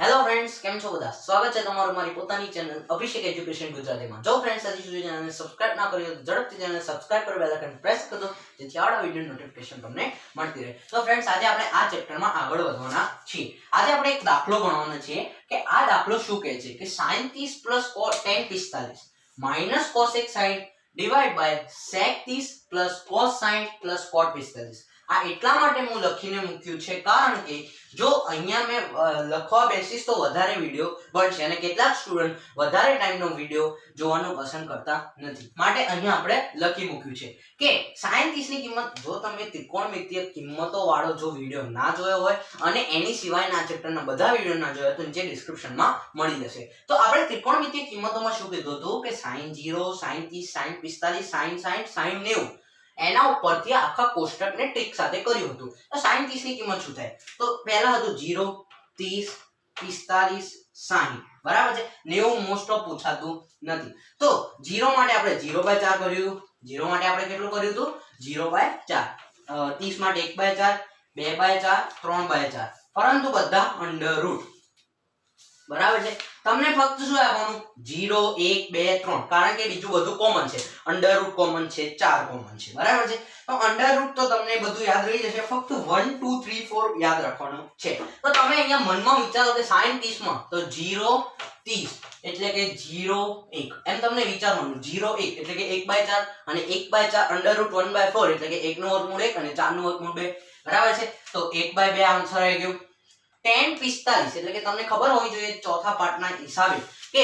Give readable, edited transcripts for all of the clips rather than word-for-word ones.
Hello friends, કેમ છો બધા? સ્વાગત છે તમારું મારી પોતાની ચેનલ અભિષેક એજ્યુકેશન ગુજરાતીમાં. જો ફ્રેન્ડ્સ હજી સુધી ચેનલને સબસ્ક્રાઇબ ના કરી હોય તો ઝડપથી ચેનલને સબસ્ક્રાઇબ કરી બેલ આઇકન પ્રેસ કરી દો જેથી આવડા વિડિયો નોટિફિકેશન તમને મળતી રહે. તો ફ્રેન્ડ્સ, આજે આપણે આ ચેપ્ટરમાં આગળ વધવાના છીએ. આજે આપણે એક દાખલો ગણવાનો છે કે આ દાખલો શું કહે છે કે sin 30 + tan 45 - cos 60 divide by sec 30 + cos 60 + cot 45. આ એટલા માટે હું લખીને મૂક્યું છે કારણ કે જો અહીંયા મેં લખવા બેસીસ તો વધારે વિડિયો બનશે અને કેટલાક સ્ટુડન્ટ વધારે ટાઈમનો વિડિયો જોવાનું પસંદ કરતા નથી, માટે અહીંયા આપણે લખી મૂક્યું છે કે sin 30 ની કિંમત, જો તમે ત્રિકોણમિતિય કિંમતો વાળો જો વિડિયો ના જોયો હોય અને એની સિવાયના ચેપ્ટરના બધા વિડિયો ના જોયા તો નીચે ડિસ્ક્રિપ્શનમાં મળી જશે. તો આપણે ત્રિકોણમિતિય કિંમતોમાં શું કીધું હતું કે sin 0, sin 30, sin 45, sin 60, sin 90 એના ઉપરથી આખા કોષ્ટકને ટ્રિક સાથે કર્યું હતું. તો sin 30 ની કિંમત શું થાય? તો પહેલા હતું 0, 30, 45, 60. બરાબર છે. 90 મોસ્ટ ઓફ પૂછાતું નથી. તો 0 માટે આપણે 0/4 કર્યું. 0 માટે આપણે કેટલું કર્યું હતું? 0/4. 30 માટે 1/4, 2/4, 3/4. પરંતુ બધા અંડર રૂટ. બરાબર છે. તમને ફક્ત શું આપવાનું? 0, 1, 2, 3, કારણ કે બીજું બધું કોમન છે. અંડર રૂટ કોમન છે, 4 કોમન છે. બરાબર છે. તો અંડર રૂટ તો તમને બધું યાદ રહી જશે, ફક્ત 1, 2, 3, 4 યાદ રાખવાનું છે. તો તમે અહીંયા મનમાં વિચારો કે sin 30 માં તો 0, 30 એટલે કે 0, 1 એમ તમને વિચારવાનું. 0, 1 એટલે કે 1/4 અને 1/4 અંડર રૂટ 1/4 એટલે કે 1 નું વર્ગમૂળ 1 અને 4 નું વર્ગમૂળ 2. બરાબર છે. તો 1/2 આન્સર આવી ગયો. tan 45 એટલે કે તમને ખબર હોવી જોઈએ ચોથા પાઠના હિસાબે કે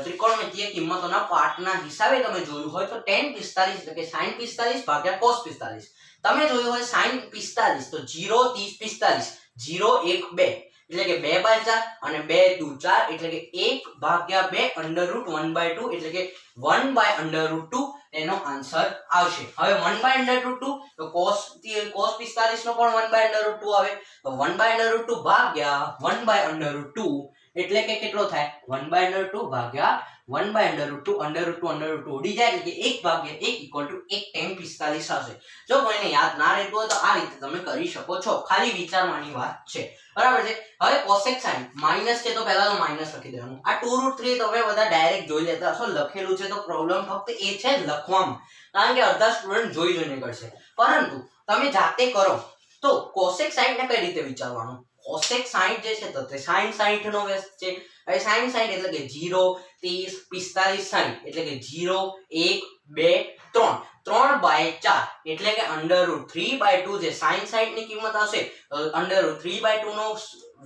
ત્રિકોણમિતિય કિંમતોના પાઠના હિસાબે તમે જોયું હોય તો tan 45 એટલે કે sin 45 ભાગ્યા cos 45. તમે જોયું હોય sin 45 તો 0, 30, 45, 0, 1, 2 એટલે કે 2/4 અને 2, 2, 4 એટલે કે 1/2 અંડર રૂટ 1/2 એટલે કે 1/√2 એનો આન્સર આવશે. હવે 1/√2 તો cos 45 નો પણ 1/√2 આવે તો 1/√2 ભાગ્યા 1/√2 એટલે કે કેટલો થાય? 1/√2 ભાગ્યા 1/√2 અંડર રૂટ ઉડી જાય એટલે કે 1/1 = 1 tan 45 આવશે. જો કોઈને યાદ ના રહેતું હોય તો આ રીતે તમે કરી શકો છો, ખાલી વિચારવાની વાત છે. બરાબર છે. હવે cosec sin માઈનસ છે તો પહેલા તો માઈનસ લખી દેવાનું. આ 2√3 તમે બધા ડાયરેક્ટ જોઈ લેતા હશો, લખેલું છે તો પ્રોબ્લેમ ફક્ત એ છે લખવામાં, કારણ કે અડધા સ્ટુડન્ટ જોઈને કરશે. પરંતુ તમે જાતે કરો તો cosec sin ને કઈ રીતે વિચારવાનું? cosec sin જે છે તો તે sin 60 નો વ્યસ્ત છે. હવે sin 60 એટલે કે 0, 30, 45, 60 એટલે કે 0, 1, 2, 3, 3/4 એટલે કે √3/2 જે sin 60 ની કિંમત આવશે તો √3/2 નો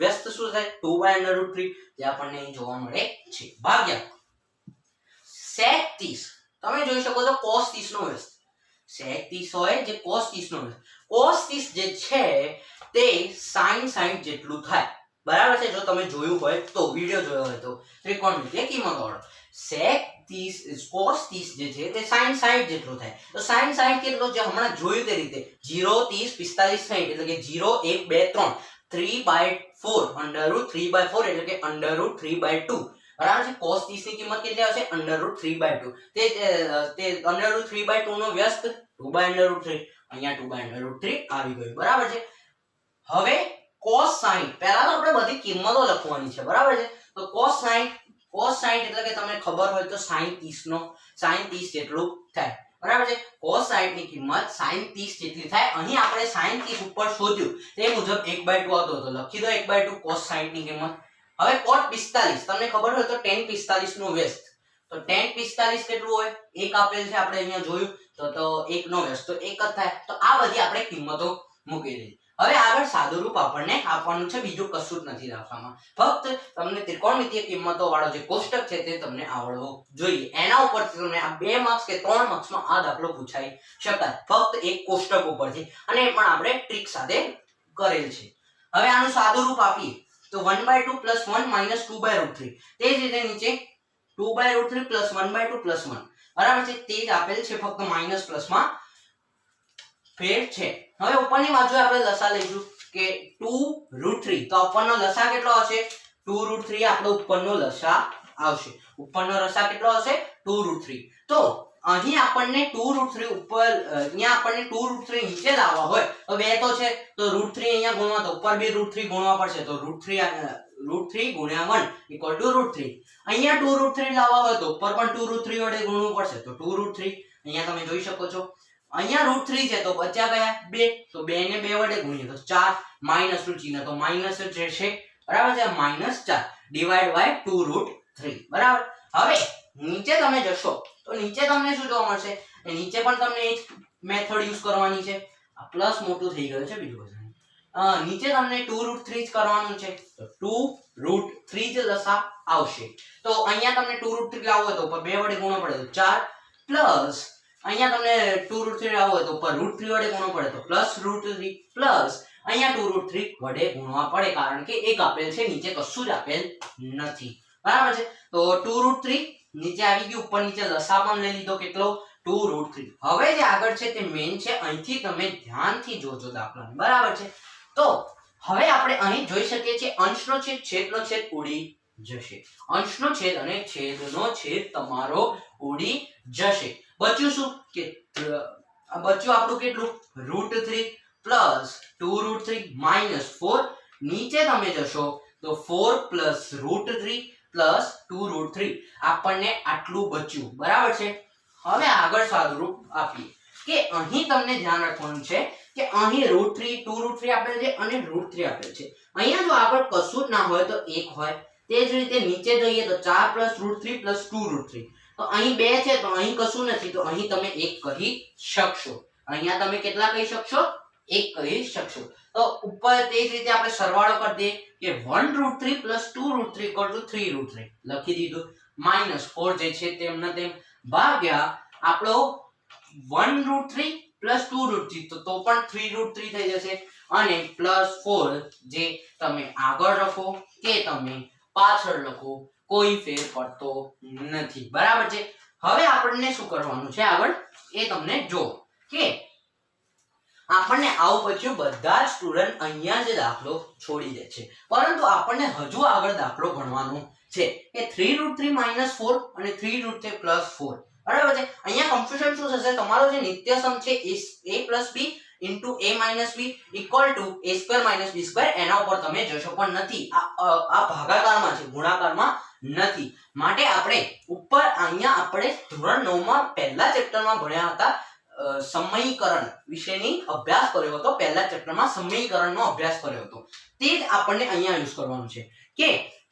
વ્યસ્ત શું થાય? 2/√3 જે આપણને અહીં જોવા મળે છે, ભાગ્યા sec 30. તમે જોઈ શકો છો cos 30 નો વ્યસ્ત. sec 30 હોય જે cos 30 નો વ્યસ્ત. cos 30 જે છે તે sin 60 જેટલું થાય. બરાબર છે. જો તમે જોયું હોય તો, વિડિયો જોયો હોય તો ત્રિકોણમિતિય કિંમતવાળો sec 30 cos 30 જે છે તે sin 60 જેટલું થાય. તો sin 60 કેટલો છે? હમણાં જોયું તે રીતે 0, 30, 45, 60 એટલે કે 0, 1, 2, 3, 3/4 √3/4 એટલે કે √3/2. બરાબર છે. cos 30 ની કિંમત કેટલી આવશે? √3/2. તે √3/2 નો વ્યસ્ત 2/√3. અહીંયા 2/√3 આવી ગયું. બરાબર છે. હવે cos 60 પહેલા તો આપણે બધી કિંમતો લખવાની છે. બરાબર છે. તો cos 60 એટલે કે તમને ખબર હોય તો sin 30 જેટલું થાય. બરાબર છે. cos 60 ની કિંમત sin 30 જેટલી થાય. અહીં આપણે sin 30 ઉપર શોધ્યું તે મુજબ 1/2 આવતો હતો, લખી દો 1/2 cos 60 ની કિંમત. હવે cot 45 તમને ખબર હોય તો tan 45 નો વ્યસ્ત. તો tan 45 કેટલું હોય? 1 આપેલ છે, આપણે અહીંયા જોયું તો 1 નો વ્યસ્ત તો 1 જ થાય. તો આ બધી આપણે કિંમતો મૂકી દીધી. હવે આગળ સાદું રૂપ આપણને આપવાનું છે, બીજું કશું જ નથી રાખવામાં. ફક્ત તમને ત્રિકોણમિતિય કિંમતો વાળો જે કોષ્ટક છે તે તમને આવડવો જોઈએ. એના ઉપરથી તમને આ 2 માર્ક્સ કે 3 માર્ક્સમાં આ દાખલો પૂછાઈ શકાય, ફક્ત એક કોષ્ટક ઉપરથી, અને એ પણ આપણે ટ્રિક સાથે કરેલ છે. હવે આનું સાદું રૂપ આપીએ તો 1/2 + 1 - 2/√3. તે જ રીતે નીચે 2/√3 + 1/2 + 1. બરાબર છે. તે જ આપેલ છે, ફક્ત માઈનસ પ્લસમાં ફેર છે. હવે ઉપરની બાજુ આપણે લસા લઈશું કે 2√3. તો ઉપરનો લસા કેટલો આવશે? 2√3 આપણો ઉપરનો લસા આવશે. ઉપરનો લસા કેટલો આવશે? 2√3. તો અહીં આપણને 2√3 ઉપર અહીંયા આપણને 2√3 નીચે લાવવા હોય તો બે તો છે તો √3 અહીંયા ગુણવા તો ઉપર બી √3 ગુણવા પડશે તો √3 ગુણ્યા 1 ઇક્વલ ટુ √3 અહીંયા 2√3 લાવવા હોય તો ઉપર પણ 2√3 વડે ગુણવું પડશે તો 2√3 અહીંયા તમે જોઈ શકો છો અહીંયા √3 છે તો બચ્યા ગયા 2 તો 2 ને 2 વડે ગુણીએ તો 4 માઈનસ નું ચિહ્ન તો માઈનસ જ રહેશે બરાબર છે -4 ડિવાઇડ બાય 2√3 બરાબર હવે નીચે તમે જશો તો નીચે તમને શું જોવા મળશે એ નીચે પણ તમને એ મેથડ યુઝ કરવાની છે આ પ્લસ મોટું થઈ ગયું છે બીજું બધું નીચે તમને 2√3 જ કરવાનું છે તો 2√3 જ લસા આવશે તો અહીંયા તમને 2√3 લાવવો હોય તો ઉપર 2 વડે ગુણવો પડે તો 4 પ્લસ અહીંયા તમને 2√3 લાવવો હોય તો ઉપર √3 વડે ગુણવો પડે તો પ્લસ √3 પ્લસ અહીંયા 2√3 વડે ગુણવા પડે કારણ કે એક આપેલ છે નીચે કશું જ આપેલ નથી બરાબર છે તો 2√3 નીચે આવી ગયું ઉપર નીચે લસા પણ લઈ લીધો કેટલો 2√3 હવે જે આગળ છે તે મેઇન છે અહીંથી તમે ધ્યાનથી જોજો દાખલાને બરાબર છે તો હવે આપણે અહીં જોઈ શકીએ છીએ અંશનો છેદ છેદનો છેદ ઉડી જશે અંશનો છેદ અને છેદનો છેદ તમારો ઉડી જશે બચ્યું શું કે બચ્યું આપણું કેટલું √3 પ્લસ 2√3 માઈનસ 4 નીચે તમે જશો તો 4 પ્લસ √3 પ્લસ 2√3 આપણને આટલું બચ્યું બરાબર છે હવે આગળ સાદુરૂપ આપીએ કે અહીં તમને ધ્યાન રાખવાનું છે કે અહીં √3 2√3 આપેલ છે અને √3 આપેલ છે અહીંયા જો આગળ કશું જ ના હોય તો 1 હોય તે જ રીતે નીચે જઈએ તો 4 પ્લસ √3 પ્લસ 2√3 તો અહીં 2 છે તો અહીં કશું નથી તો અહીં તમે 1 કહી શકશો અહીંયા તમે કેટલા કહી શકશો 1 કહી શકશો તો ઉપર તે જ રીતે આપણે સરવાળો કરી દઈએ કે 1√3 પ્લસ 2√3 ઇક્વલ ટુ 3√3 લખી દીધું -4 જે છે તેમ ને તેમ ભાગ્યા આપણો 1√3 પ્લસ 2√3 તો પણ 3√3 થઈ જશે અને +4 જે તમે આગળ લખો કે તમે પાછળ લખો કોઈ ફેર પડતો નથી બરાબર છે હવે આપણને શું કરવાનું છે આગળ એ તમને જો કે આપણને આવું પછી બધા જ સ્ટુડન્ટ અહીંયા જે દાખલો છોડી દે છે પરંતુ આપણને હજુ આગળ દાખલો ગણવાનો છે કે 3√3 -4 અને 3√3 +4 બરાબર છે અહીંયા કન્ફ્યુઝન શું થશે તમારો જે નિત્યસમ છે a + b a - b equal to a² - b² એના ઉપર તમે જશો પણ નથી આ ભાગાકારમાં છે ગુણાકારમાં નથી માટે આપણે ઉપર અહીંયા આપણે ધોરણ 9 માં પહેલા ચેપ્ટરમાં ભણ્યા હતા સમયીકરણ વિશેની અભ્યાસ કર્યો હતો પહેલા ચેપ્ટરમાં સમયીકરણનો અભ્યાસ કર્યો હતો તે જ આપણને અહીંયા યુઝ કરવાનું છે કે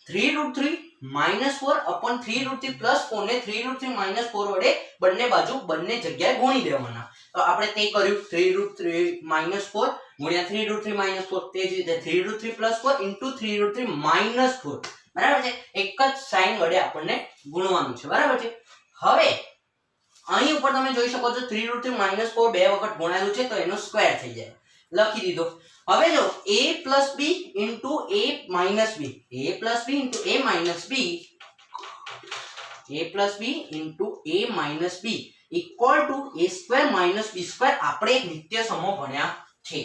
3√3 -4 upon 3√3 +4 ને 3√3 -4 વડે બંને બાજુ બંને જગ્યાએ ગુણી દેવાના તો આપણે તે કર્યું 3√3 -4 ગુણ્યા 3√3 -4 તે જ રીતે 3√3 +4 into 3√3 -4 બરાબર છે એક જ સાઈન વડે આપણને ગુણવાનું છે બરાબર છે હવે અહીં ઉપર તમે જોઈ શકો છો 3√3 -4 બે વખત ગુણાયેલું છે તો એનો સ્ક્વેર થઈ જાય લખી દીધો હવે જો a + b into a - b a + b into a - b a + b into a - b equal to a² - b² આપણે એક નિત્ય સમો ભણ્યા છે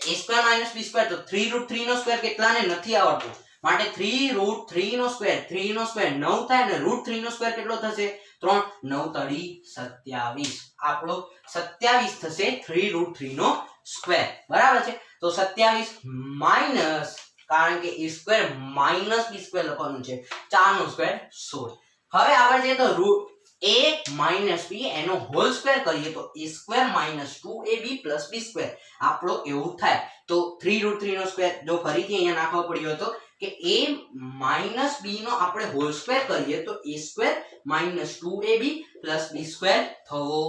a² - b² તો 3√3 નો સ્ક્વેર કેટલાને નથી આવડતું માટે 3√3 નો સ્ક્વેર 3 નો સ્ક્વેર 9 થાય અને √3 નો સ્ક્વેર કેટલો થશે 3 9 * 27 આપણો 27 થશે 3√3 નો સ્ક્વેર બરાબર છે તો 27 માઈનસ કારણ કે a² - b² લખવાનું છે 4 નો સ્ક્વેર 16 હવે આગળ જઈએ તો a - b એનો હોલ સ્ક્વેર કરીએ તો a² - 2ab + b² આપણો એવું થાય તો 3√3 નો સ્ક્વેર જો ફરીથી અહીંયા નાખવો પડ્યો હતો કે a - b નો આપણે હોલ સ્ક્વેર કરીએ તો a² - 2ab + b² થવો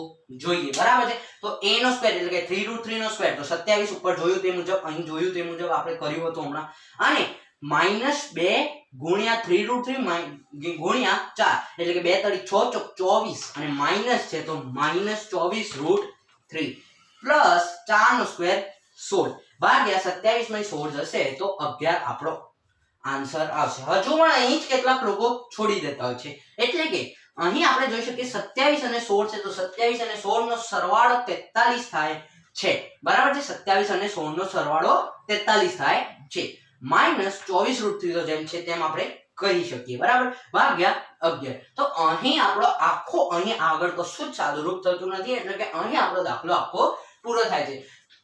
જોઈએ બરાબર છે તો a નો સ્ક્વેર એટલે કે 3√3 નો સ્ક્વેર તો 27 ઉપર જોયું તે મુજબ અહીં જોયું તે મુજબ આપણે કર્યું હતું હમણાં અને -2 ગુણ્યા 3√3 ગુણ્યા 4 એટલે કે 2 * 6 = 24 અને માઈનસ છે તો -24√3 પ્લસ 4 નો સ્ક્વેર 16 ભાગ્યા 27 માંથી 16 જશે તો 11 આપણો આન્સર આવશે હજુ પણ અહીં જ કેટલાક લોકો છોડી દેતા હોય છે એટલે કે અહીં આપણે જોઈ શકીએ 27 અને 16 છે તો 27 અને 16 નો સરવાળો 43 થાય છે બરાબર છે 27 અને 16 નો સરવાળો 43 થાય છે -24√3 તો જેમ છે તેમ આપણે કરી શકીએ, બરાબર, ભાગ્યા 11. તો અહીં આપણો આખો અહીં આગળ કશું જ સાદુરૂપ થતું નથી, એટલે કે અહીં આપણો દાખલો આખો પૂરો થાય છે.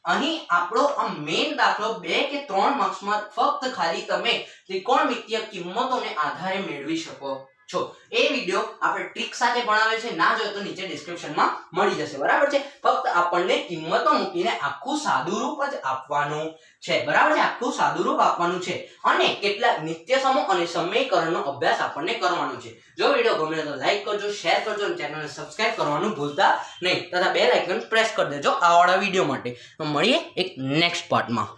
અહીં આપણો આ મેઇન દાખલો 2 કે 3 માર્ક્સમાં ફક્ત ખાલી તમે ત્રિકોણમિતિય કિંમતોને આધારે મેળવી શકો છો. એ વિડિયો આપણે ટ્રિક સાથે ભણાવે છે, ના જોઈએ તો નીચે ડિસ્ક્રિપ્શનમાં મળી જશે, બરાબર છે. ફક્ત આપણને કિંમતો મૂકીને આખું સાદુરૂપ જ આપવાનું છે, બરાબર છે, આખું સાદુરૂપ આપવાનું છે અને કેટલાક નિત્ય સમૂહ અને સમીકરણનો અભ્યાસ આપણને કરવાનો છે. જો વિડિયો ગમે તો લાઈક કરજો, શેર કરજો અને ચેનલને સબસ્ક્રાઇબ કરવાનું ભૂલતા નહીં તથા બેલ આઇકન પ્રેસ કરી દેજો આવાળા વિડિયો માટે. તો મળીએ એક નેક્સ્ટ પાર્ટમાં.